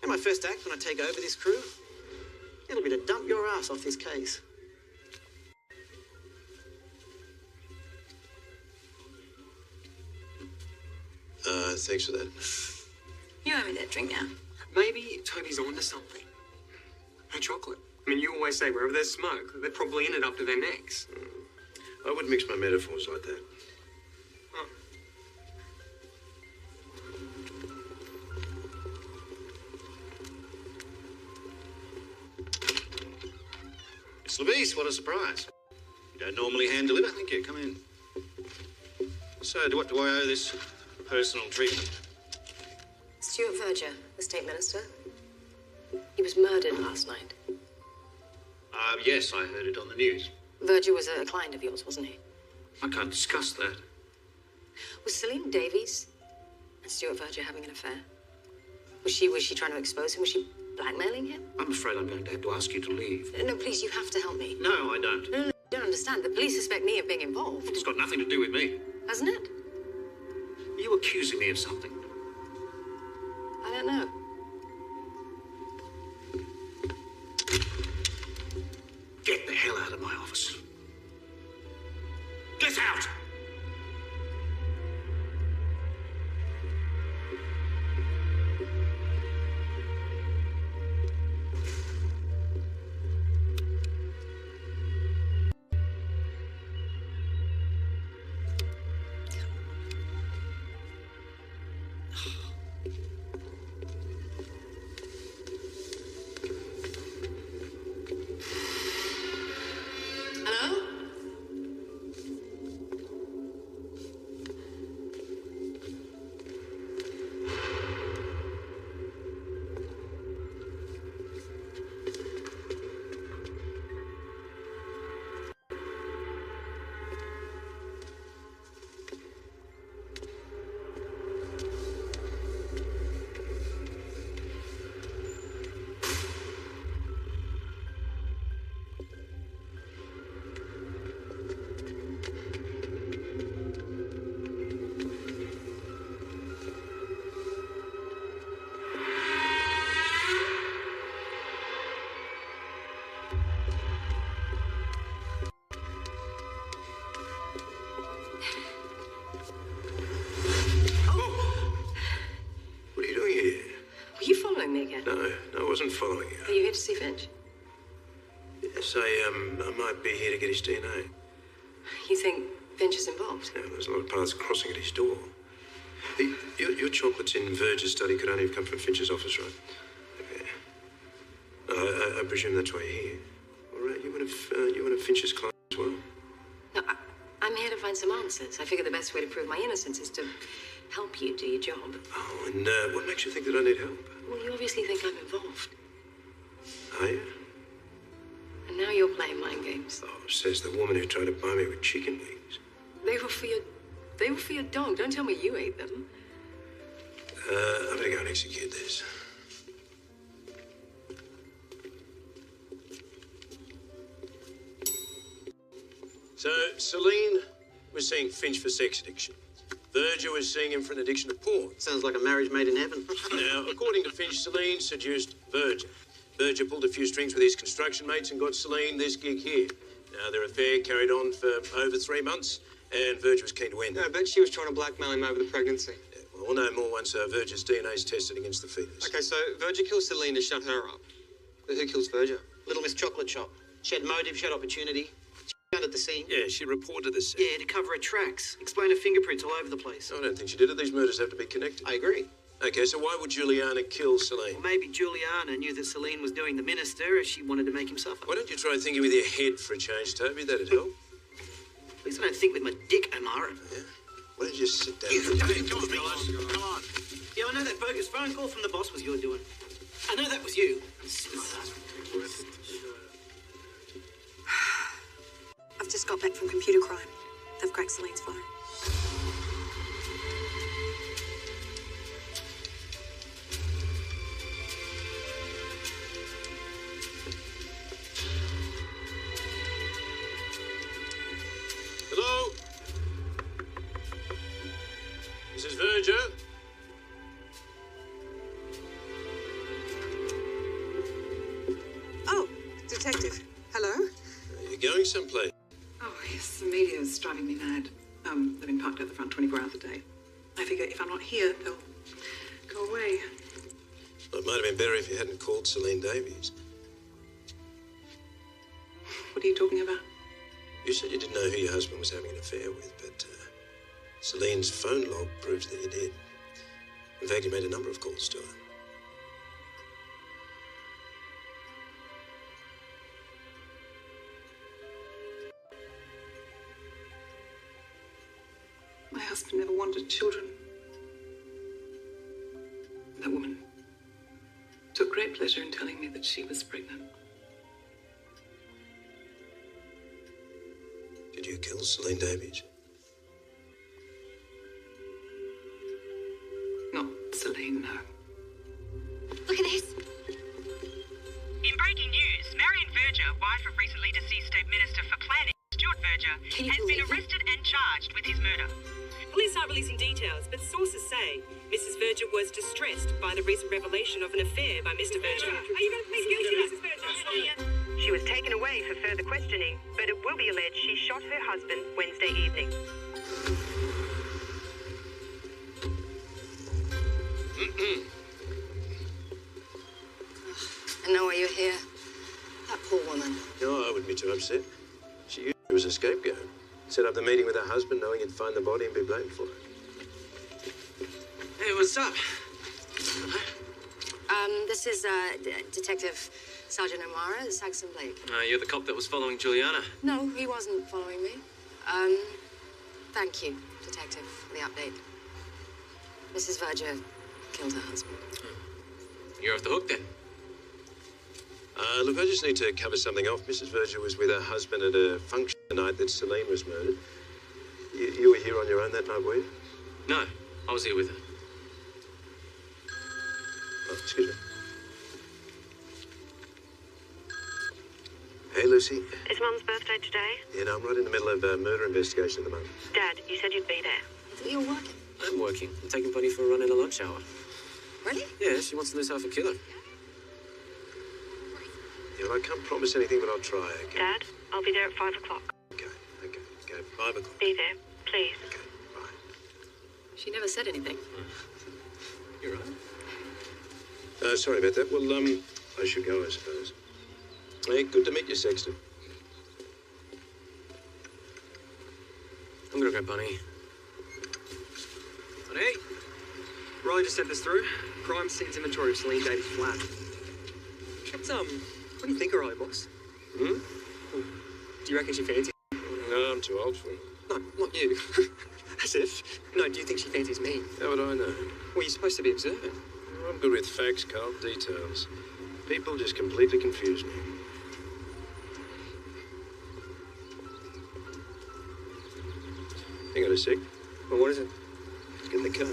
And my first act when I take over this crew, it'll be to dump your ass off this case. Thanks for that. You owe me that drink now. Maybe Toby's onto something. Her chocolate. I mean, you always say wherever there's smoke, they're probably in it up to their necks. I wouldn't mix my metaphors like that. Miss Levis, what a surprise. You don't normally hand deliver. Thank you. Come in. So, what do I owe this personal treatment? Stuart Verger, the State Minister. He was murdered last night. Yes, I heard it on the news. Verger was a client of yours, wasn't he? I can't discuss that. Was Celine Davies and Stuart Verger having an affair? Was she trying to expose him? Was she blackmailing him? I'm afraid I'm going to have to ask you to leave. No, please, you have to help me. No, I don't. No, you don't understand. The police suspect me of being involved. It's got nothing to do with me. Hasn't it? Are you accusing me of something? I don't know. Get the hell out of my office. Get out! Hello? What are you doing here? Were you following me again? No, I wasn't following you. Are you here to see Finch? Yes, I might be here to get his DNA. You think Finch is involved? Yeah, there's a lot of paths crossing at his door. Hey, your chocolates in Verger's study could only have come from Finch's office, right? Okay. I presume that's why you're here. All right, you one of Finch's clients as well? No, I'm here to find some answers. I figure the best way to prove my innocence is to help you do your job. Oh, and what makes you think that I need help? Well, you obviously think I'm involved. Are you? And now you're playing mind games. Oh, says the woman who tried to buy me with chicken wings. They were for your dog. Don't tell me you ate them. I'm gonna go and execute this. So, Celine was seeing Finch for sex addiction. Verger was seeing him for an addiction to porn. Sounds like a marriage made in heaven. Now, according to Finch, Celine seduced Verger. Berger pulled a few strings with his construction mates and got Celine this gig here. Now, their affair carried on for over 3 months, and Verger was keen to end. No, I bet she was trying to blackmail him over the pregnancy. Yeah, we'll know more once Verger's DNA is tested against the fetus. Okay, so Verger kills Celine to shut her up. But who kills Verger? Little Miss Chocolate Shop. She had motive, she had opportunity. She found at the scene. Yeah, she reported the scene. Yeah, to cover her tracks. Explain her fingerprints all over the place. I don't think she did it. These murders have to be connected. I agree. Okay, so why would Juliana kill Celine? Well, maybe Juliana knew that Celine was doing the minister as she wanted to make him suffer. Why don't you try thinking with your head for a change, Toby? That'd help. At least I don't think with my dick, O'Mara. Yeah? Why don't you just sit down? Hey, come on, fellas. Come on. Yeah, I know that bogus phone call from the boss was your doing. I know that was you. I've just got back from computer crime. They've cracked Celine's phone. Hello? Mrs. Verger? Oh, detective. Hello? Are you going someplace? Oh, yes, the media is driving me mad. They've been parked at the front 24 hours a day. I figure if I'm not here, they'll go away. Well, it might have been better if you hadn't called Celine Davies. What are you talking about? You said you didn't know who your husband was having an affair with, but Celine's phone log proves that you did. In fact, you made a number of calls to her. My husband never wanted children. That woman took great pleasure in telling me that she was pregnant. Did you kill Celine Davies? Not Celine, no. Look at this. In breaking news, Marion Verger, wife of recently deceased State Minister for Planning, Stuart Verger, has been arrested and charged with his murder. Police aren't releasing details, but sources say Mrs. Verger was distressed by the recent revelation of an affair by Mr. Verger. Are you going to plead guilty, Mrs. Verger? She was taken away for further questioning, but it will be alleged she shot her husband Wednesday evening. I know why you're here. That poor woman. No, I wouldn't be too upset. She used you as a scapegoat. Set up the meeting with her husband knowing he'd find the body and be blamed for it. Hey, what's up? This is Detective Sergeant O'Mara, Saxon Blake. You're the cop that was following Juliana. No, he wasn't following me. Thank you, Detective, for the update. Mrs. Verger killed her husband. You're off the hook then. Look, I just need to cover something off. Mrs. Verger was with her husband at a function the night that Celine was murdered. You were here on your own that night, were you? No, I was here with her. Oh, excuse me. Hey, Lucy. It's Mum's birthday today. Yeah, no, I'm right in the middle of a murder investigation at the moment. Dad, you said you'd be there. I thought you were working. I'm working. I'm taking Bunny for a run in a lunch hour. Really? Yeah, she wants to lose half a kilo. Yeah, well, I can't promise anything, but I'll try, okay? Dad, I'll be there at 5 o'clock. Okay, 5 o'clock. Be there, please. Okay, bye. She never said anything. You're right. Sorry about that. Well, I should go, I suppose. Hey, good to meet you, Sexton. I'm gonna grab Bunny. Bunny? Riley just sent this through. Crime scenes inventory of Celine Davies' flat. What do you think of Riley, boss? Hmm? Do you reckon she fancies? No, I'm too old for it. No, not you. As if. No, do you think she fancies me? How would I know? Well, you're supposed to be observant. I'm good with facts, Carl. Details. People just completely confuse me. Hang on a sec. Well, what is it? Get in the car.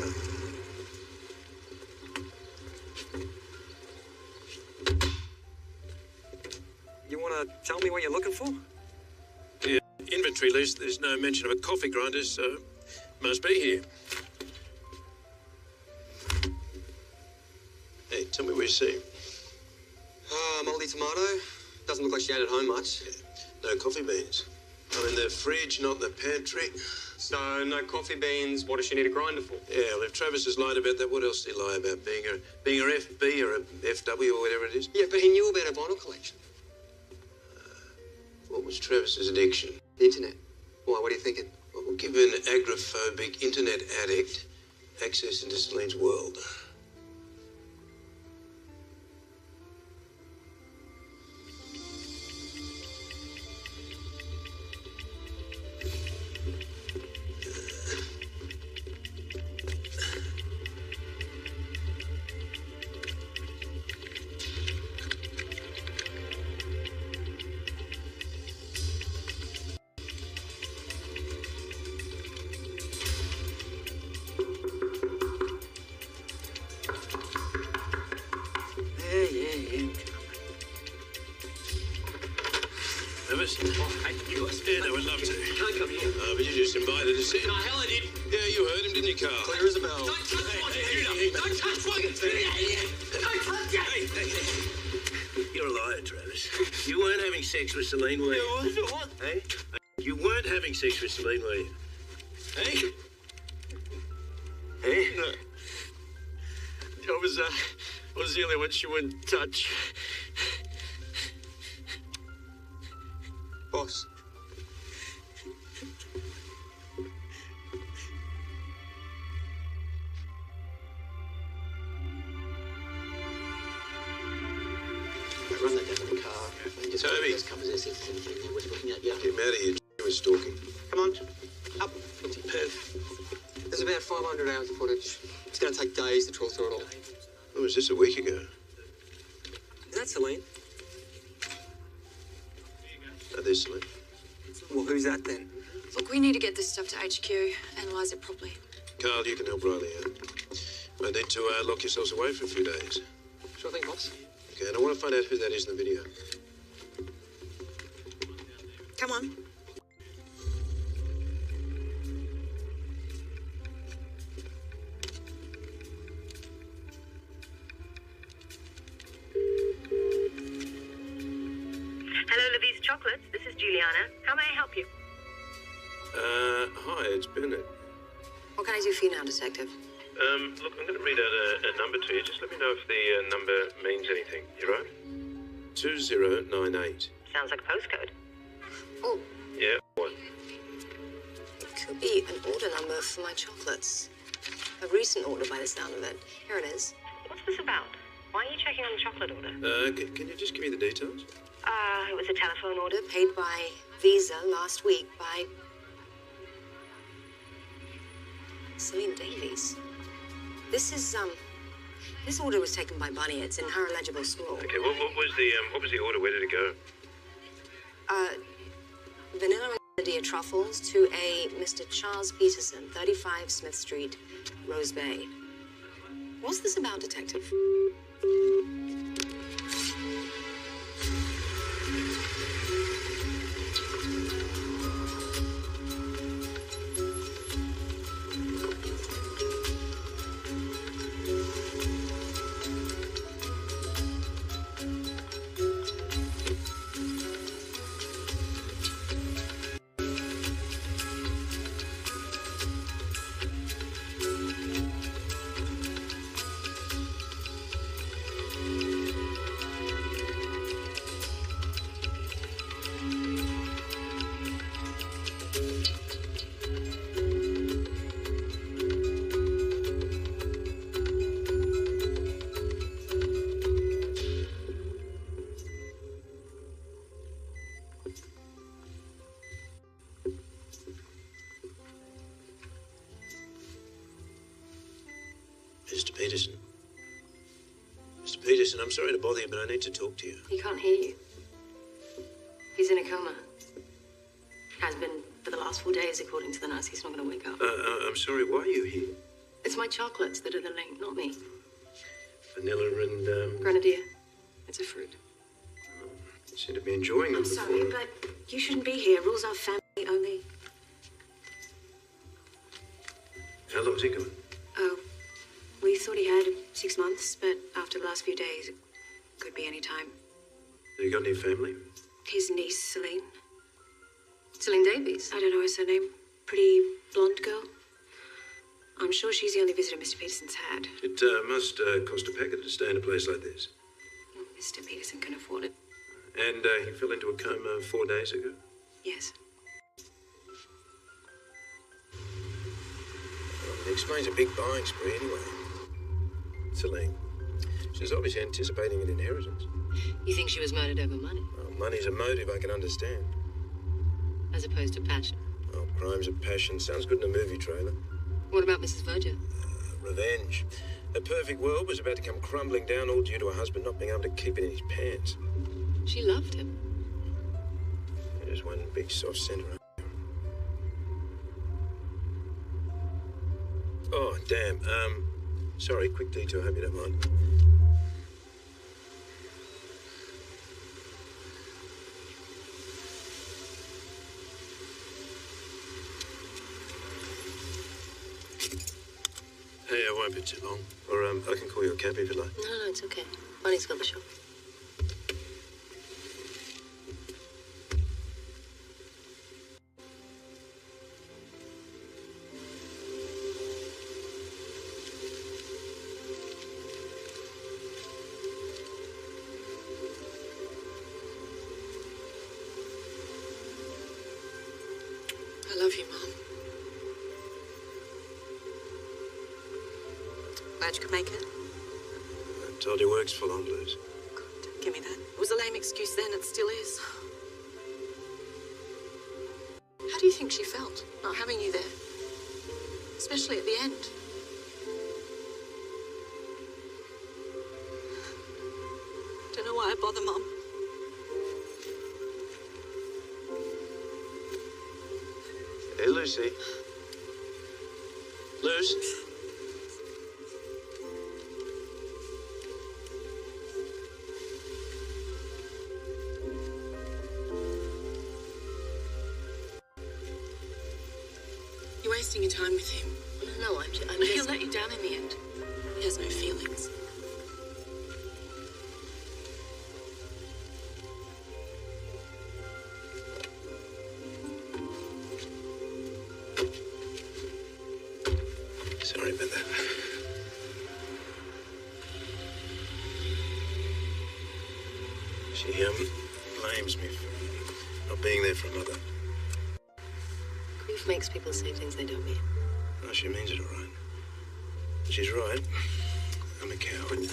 You want to tell me what you're looking for? The inventory list, there's no mention of a coffee grinder, so must be here. Hey, tell me what you see. mouldy tomato. Doesn't look like she ate at home much. No coffee beans. I'm in the fridge, not the pantry. So, no coffee beans. What does she need a grinder for? Yeah, well, if Travis has lied about that, what else did he lie about? Being a FB or a FW or whatever it is? Yeah, but he knew about her vinyl collection. What was Travis's addiction? The internet. Why, what are you thinking? Well, give an agoraphobic internet addict access into Celine's world. Travis? Oh, hey, you guys. Yeah, no, I'd love to. Can't come here. But you just invited us in. No, hell I did. Yeah, you heard him, didn't you, Carl? Clear as a bell. Don't touch my computer. Don't touch my computer. Don't touch it. Hey. You're a liar, Travis. You weren't having sex with Celine, were you? What? Hey? You weren't having sex with Celine, were you? Hey? Hey? No. I was the only one she wouldn't touch. Boss. Run that down in the car. Just Toby. Just covers this if there's anything worth looking at. Yeah. Get him out of here. He was stalking. Come on. Up. There's about 500 hours of footage. It's going to take days to trawl through it all. Oh, was this a week ago? Is that Celine? Oh, there's Celine. Well, who's that then? Look, we need to get this stuff to HQ, analyse it properly. Carl, you can help Riley out. Might need to lock yourselves away for a few days. Sure thing, boss. Okay, and I want to find out who that is in the video. Come on. Hello, Levy's Chocolates. This is Juliana. How may I help you? Hi, it's Bennett. What can I do for you now, Detective? Look, I'm going to read out a number to you. Just let me know if the number means anything. You right? 2098. Sounds like a postcode. Oh, Yeah, what? it could be an order number for my chocolates. A recent order by the sound of it. Here it is. What's this about? Why are you checking on the chocolate order? Can you just give me the details? It was a telephone order paid by Visa last week by Celine Davies. This order was taken by Bonnie. It's in her illegible scroll. Okay, what was the order? Where did it go? Vanilla and grenadier truffles to a Mr. Charles Peterson, 35 Smith Street, Rose Bay. What's this about, Detective? Mr. Peterson. Mr. Peterson, I'm sorry to bother you, but I need to talk to you. He can't hear you. He's in a coma. Has been for the last 4 days, according to the nurse. He's not going to wake up. I'm sorry, why are you here? It's my chocolates that are the link, not me. Vanilla and, Grenadier. It's a fruit. You seem to be enjoying them. I'm sorry, but you shouldn't be here. Rules are family only. How long's he gone? Oh, we thought he had 6 months, but after the last few days, it could be any time. Have you got any family? His niece, Celine. Celine Davies. I don't know her surname. Pretty blonde girl. I'm sure she's the only visitor Mr. Peterson's had. It must cost a pecker to stay in a place like this. Mr. Peterson can afford it. And he fell into a coma 4 days ago. Yes. It explains a big buying spree anyway. Celine. She's obviously anticipating an inheritance. You think she was murdered over money? Well, money's a motive I can understand. As opposed to passion? Oh, crimes of passion sounds good in a movie trailer. What about Mrs. Verger? Revenge. A perfect world was about to come crumbling down, all due to a husband not being able to keep it in his pants. She loved him. There's one big soft centre. Oh, damn. Sorry, quick detour. Hope you don't mind. Hey, I won't be too long. Or, I can call you a cab if you like. No, it's okay. Bonnie's got the shop. I love you, Mum. Glad you could make it. I told you work's full on, Liz. Give me that. It was a lame excuse then, it still is. How do you think she felt, not having you there? Especially at the end. Don't know why I bother, Mum. Hey, Lucy. Luce? You're wasting your time with him. No, I'm He'll just... let you down in the end. He has no feelings. Sorry about that. She, blames me for not being there for her mother. Grief makes people say things they don't mean. No, she means it all right. She's right. I'm a coward.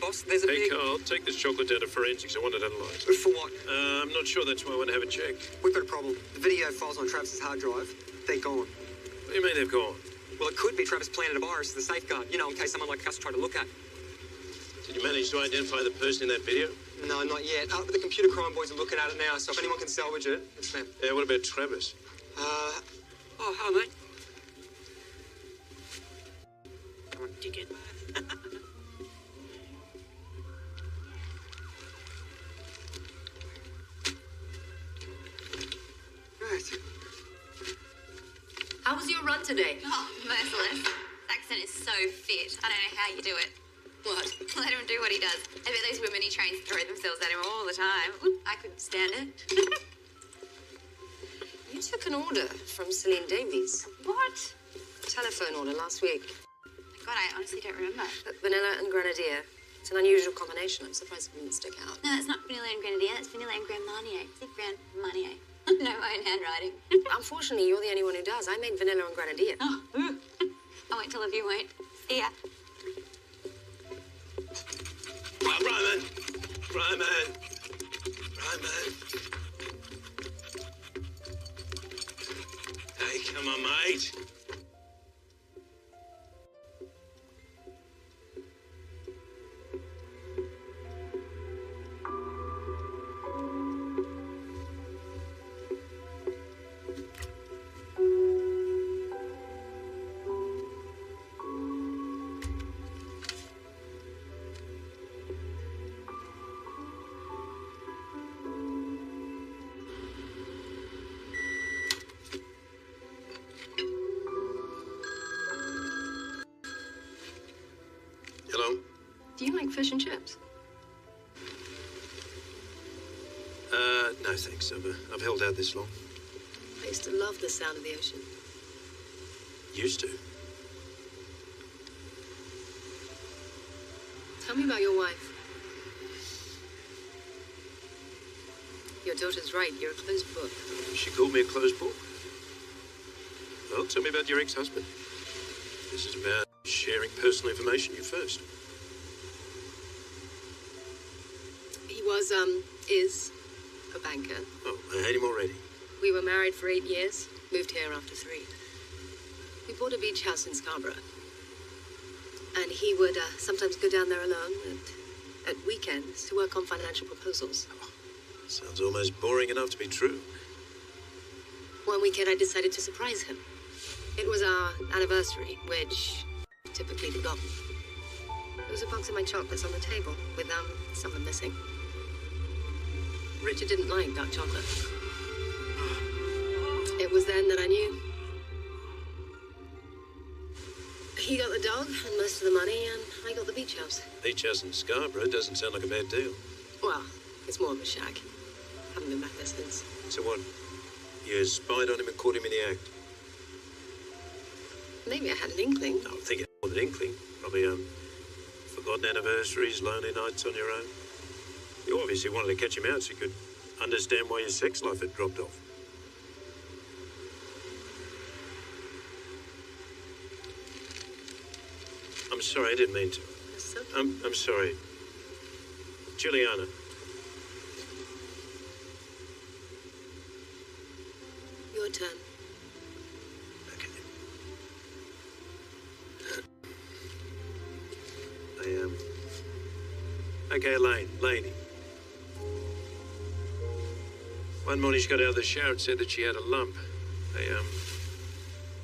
Boss, there's a Hey, big... Carl, take this chocolate down to forensics. I want it analysed. For what? I'm not sure. That's why I want to have it checked. We've got a problem. The video files on Travis's hard drive, they're gone. What do you mean they've gone? Well, it could be Travis planted a virus to the safeguard, you know, in case someone like us tried to look at. Did you manage to identify the person in that video? No, not yet. But the computer crime boys are looking at it now, so if anyone can salvage it, it's them. Yeah, what about Travis? Oh, hello, mate. Come on, dickhead. Right. How was your run today? Oh, merciless. His accent is so fit. I don't know how you do it. What? Let him do what he does. I bet those women he trains throw themselves at him all the time. I couldn't stand it. You took an order from Celine Davies. What? A telephone order last week. God, I honestly don't remember. Vanilla and grenadier. It's an unusual combination. I'm surprised it didn't stick out. No, that's not vanilla and grenadier. That's vanilla and Grand Marnier. It's like Grand Marnier. No, my own handwriting. Unfortunately, you're the only one who does. I made vanilla and grenadier. Oh, I won't tell if you won't. See ya. Ryman! Hey, come on, mate. Hello? Do you like fish and chips? No thanks. I've held out this long. I used to love the sound of the ocean. Used to. Tell me about your wife. Your daughter's right. You're a closed book. She called me a closed book. Well, tell me about your ex-husband. This is about sharing personal information. You first. He was, is a banker. Oh, I hate him already. We were married for 8 years, moved here after 3. We bought a beach house in Scarborough. And he would sometimes go down there alone at weekends to work on financial proposals. Sounds almost boring enough to be true. One weekend I decided to surprise him. It was our anniversary, which typically forgotten. There was a box of my chocolates on the table with someone missing. Richard didn't like dark chocolate. It was then that I knew. He got the dog and most of the money, and I got the beach house. Beach house in Scarborough doesn't sound like a bad deal. Well, it's more of a shack. Haven't been back there since. So what? You spied on him and caught him in the act? Maybe I had an inkling. I think it was an inkling. Probably, forgotten anniversaries, lonely nights on your own. You obviously wanted to catch him out so you could understand why your sex life had dropped off. I'm sorry, I didn't mean to. It's okay. I'm sorry. Juliana. Your turn. Okay, Lainey. One morning she got out of the shower and said that she had a lump. I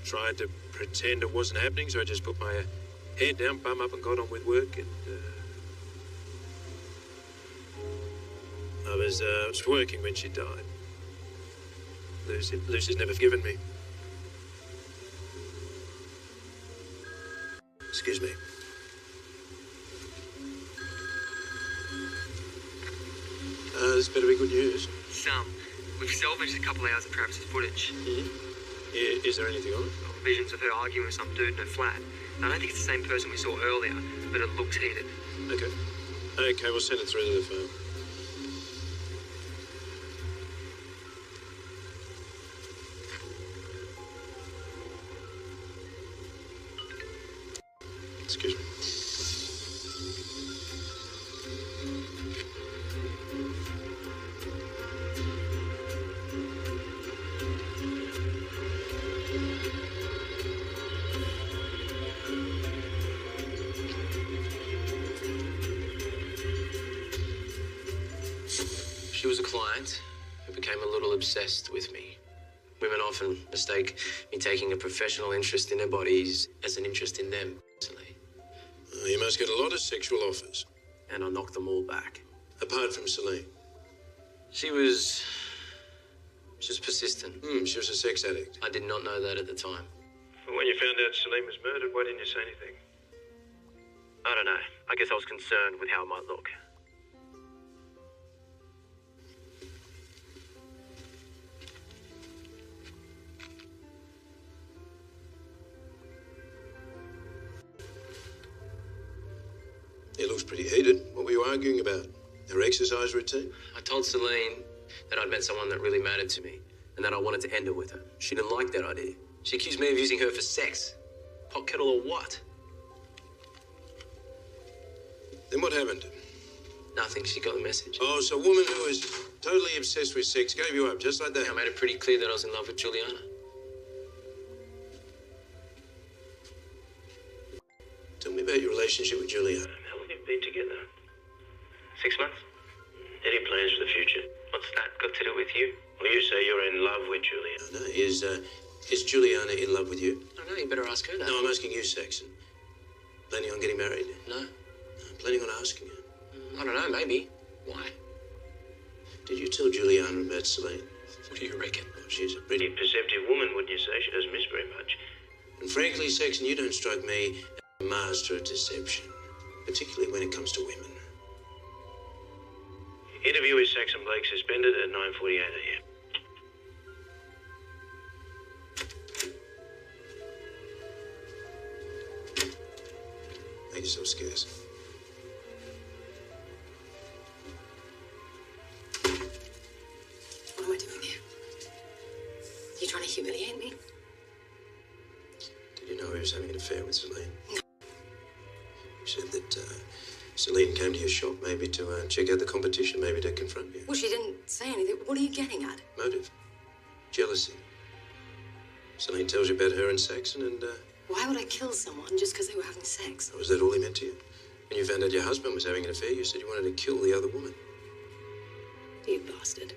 tried to pretend it wasn't happening, so I just put my head down, bum up, and got on with work. And I was working when she died. Lucy's never forgiven me. Excuse me. This better be good news. We've salvaged a couple hours of Travis's footage. Yeah, is there anything on it? Visions of her arguing with some dude in her flat. I don't think it's the same person we saw earlier, but it looks heated. Okay. Okay, we'll send it through to the phone. Excuse me. She was a client who became a little obsessed with me. Women often mistake me taking a professional interest in their bodies as an interest in them. You must get a lot of sexual offers. And I knocked them all back. Apart from Celine. She was persistent. She was a sex addict. I did not know that at the time. Well, when you found out Celine was murdered, why didn't you say anything? I don't know. I guess I was concerned with how it might look. It looks pretty heated. What were you arguing about? Her exercise routine? I told Celine that I'd met someone that really mattered to me and that I wanted to end it with her. She didn't like that idea. She accused me of using her for sex. Pot kettle or what? Then what happened? Nothing. She got the message. Oh, so a woman who was totally obsessed with sex gave you up just like that? I made it pretty clear that I was in love with Juliana. Tell me about your relationship with Juliana. How long have you been together? 6 months. Any plans for the future? What's that got to do with you? Well, you say you're in love with Juliana. Is Juliana in love with you? I don't know. You better ask her that. No, I'm asking you, Saxon. Planning on getting married? No. I'm planning on asking her. I don't know. Maybe. Why? Did you tell Juliana about Celine? What do you reckon? Oh, she's a pretty perceptive woman, wouldn't you say? She doesn't miss very much. And frankly, Saxon, you don't strike me as a master of deception. particularly when it comes to women. Interview with Saxon Blake suspended at 9:48 a.m. Make yourself scarce. What am I doing here? You trying to humiliate me? Did you know he was having an affair with Celine? No. You said that Celine came to your shop maybe to check out the competition, maybe to confront you. Well, she didn't say anything. What are you getting at? Motive. Jealousy. Celine tells you about her and Saxon and... Why would I kill someone just because they were having sex? Was that all he meant to you? When you found out your husband was having an affair, you said you wanted to kill the other woman. You bastard.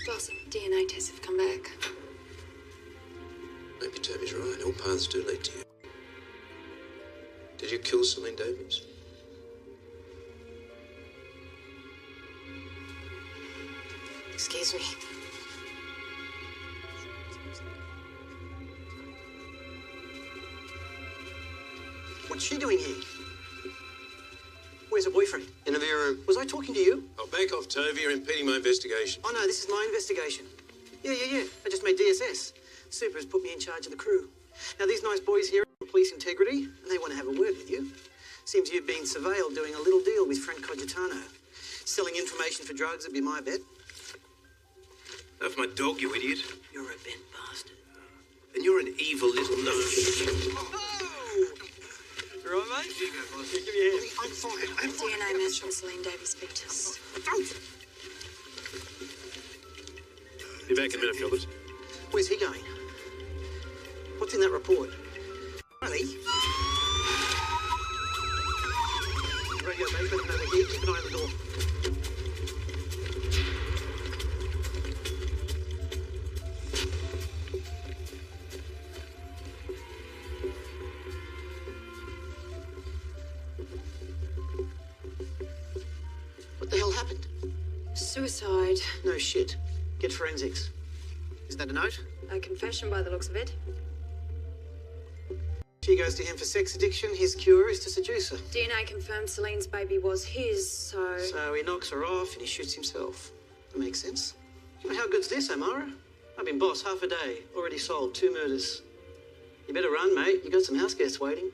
Boss, DNA tests have come back. Maybe Toby's right. All paths do lead to you. Did you kill Celine Davies? Excuse me. What's she doing here? Where's her boyfriend? In the bureau. Was I talking to you? Oh, back off, Toby. You're impeding my investigation. Oh, no, this is my investigation. Yeah. I just made DSS. Super has put me in charge of the crew. Now, these nice boys here are police integrity, and they want to have a word with you. Seems you've been surveilled doing a little deal with Frank Cogitano. Selling information for drugs would be my bet. That's my dog, you idiot. You're a bent bastard. And you're an evil little nose. You all right, mate? Give me a hand. I'm fine. DNA match from Celine Davies' fetus. Be back in a minute, Phillips. Where's he going? What's in that report? Riley? Radio basement over here. Keep an eye on the door. What the hell happened? Suicide. No shit. Get forensics. Is that a note? A confession by the looks of it. She goes to him for sex addiction. His cure is to seduce her. DNA confirmed Celine's baby was his, so... So he knocks her off and he shoots himself. That makes sense. Well, how good's this, Amara? I've been boss half a day. Already solved 2 murders. You better run, mate. You got some house guests waiting.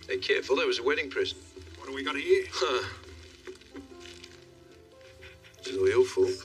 Hey, careful. That was a wedding present. What do we got here? Huh. This is all your fault.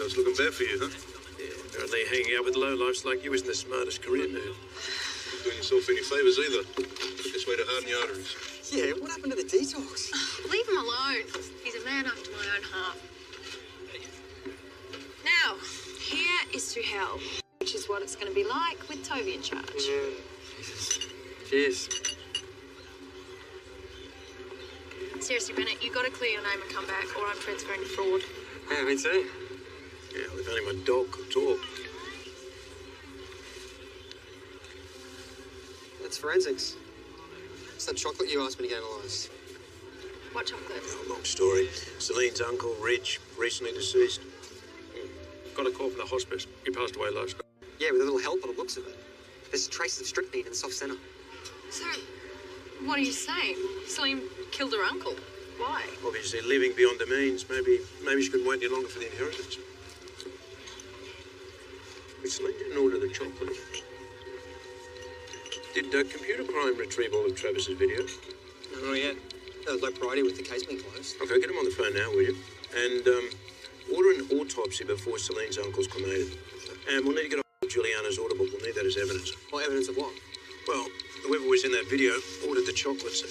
So it's looking bad for you, huh? Yeah, apparently hanging out with lowlifes like you isn't the smartest career move. Not doing yourself any favours either. Best way to harden your arteries. Yeah, what happened to the detox? Leave him alone. He's a man after my own heart. Now, here is to hell, which is what it's going to be like with Toby in charge. Cheers. Seriously, Bennett, you got to clear your name and come back, or I'm transferring to fraud. Yeah, me too. Yeah, well, if only my dog could talk. That's forensics. It's that chocolate you asked me to get analysed. What chocolate? Oh, long story. Celine's uncle, Rich, recently deceased. Got a call from the hospice. He passed away last night. Yeah, with a little help on the looks of it. There's traces of strychnine in the soft centre. So, what are you saying? Celine killed her uncle. Why? Obviously living beyond the means. Maybe she couldn't wait any longer for the inheritance. But Celine didn't order the chocolate. Did computer crime retrieve all of Travis's videos? No, not yet. Low priority with the case being closed. Okay, get him on the phone now, will you? And order an autopsy before Celine's uncle's cremated. And we'll need to get Juliana's order book. We'll need that as evidence. What evidence of what? Well, whoever was in that video ordered the chocolates.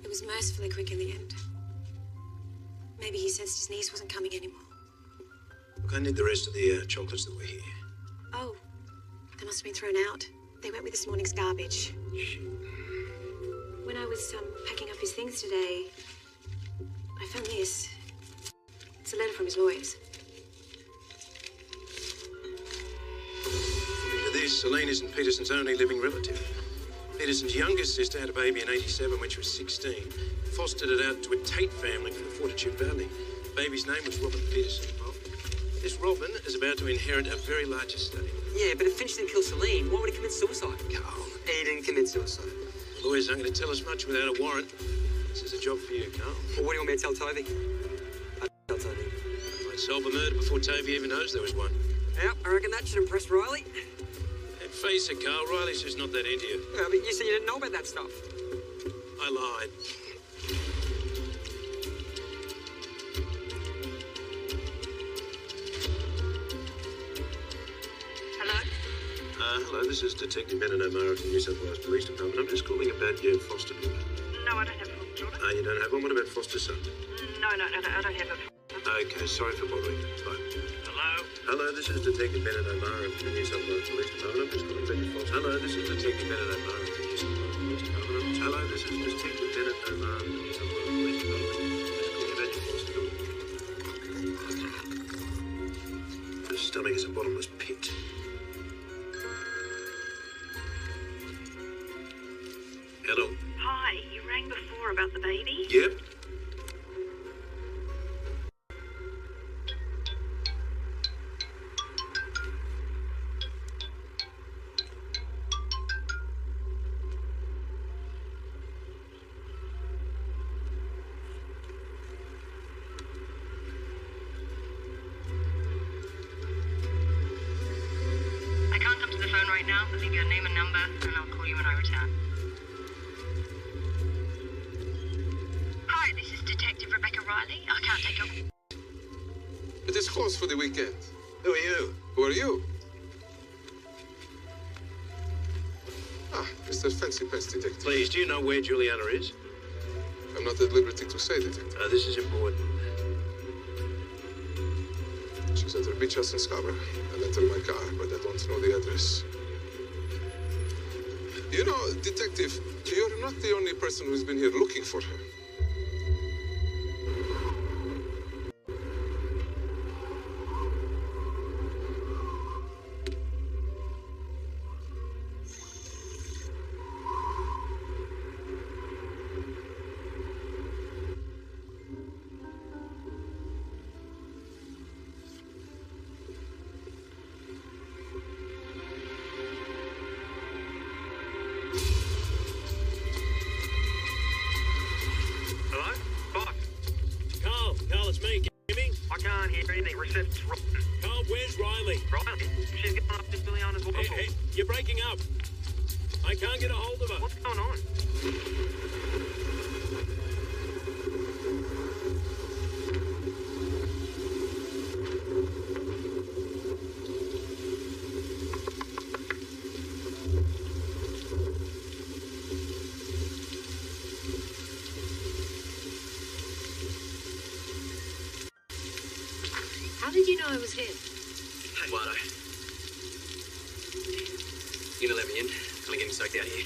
It was mercifully quick in the end. Maybe he sensed his niece wasn't coming anymore. Look, I need the rest of the chocolates that were here. Oh, they must have been thrown out. They went with this morning's garbage. When I was packing up his things today, I found this. It's a letter from his lawyers. According to this, Celine isn't Peterson's only living relative. Peterson's youngest sister had a baby in '87 when she was 16. Fostered it out to a Tate family from the Fortitude Valley. The baby's name was Robin Peterson. Well, this Robin is about to inherit a very large estate. Yeah, but if Finch didn't kill Celine, why would he commit suicide? Carl. He didn't commit suicide. Lawyers aren't going to tell us much without a warrant. This is a job for you, Carl. Well, what do you want me to tell Toby? Tell Toby. I'd solve a murder before Toby even knows there was one. Yeah, I reckon that should impress Riley. And face it, Carl, Riley's just not that into you. Yeah, but you said you didn't know about that stuff. I lied. Hello, this is Detective Bennett O'Mara from New South Wales Police Department. I'm just calling about your foster daughter. No, I don't have foster children. You don't have one? What about foster son? No, I don't have a... Okay, sorry for bothering you. Bye. Hello? Hello, this is Detective Bennett O'Mara from the New South Wales Police Department. I'm just calling about your foster... Hello, this is Detective Bennett O'Mara from the New South Wales Police Department. Hello, this is Detective Bennett O'Mara from the New South Wales Police Department. I'm just calling about your foster daughter. Her stomach is a bottomless pit. Hello. Hi, you rang before about the baby? Yep. I can't come to the phone right now, but leave your name and number, and I'll call you when I return. Hi, this is Detective Rebecca Riley. I can't take your... It is closed for the weekend. Who are you? Who are you? Mr. Fancy Pants Detective. Please, do you know where Juliana is? I'm not at liberty to say, Detective. This is important. She's at her beach house in Scarborough. I lent her my car, but I don't know the address. You know, Detective, you're not the only person who's been here looking for her. It's me, can you hear me? I can't hear anything. Reception's rotten. Carl, where's Riley? Riley? She's getting up to Juliana's local. Hey, you're breaking up. I can't get a hold of her. What's going on? How did you know I was here? Hey, Bardo. You gonna let me in? Can't get me soaked out here.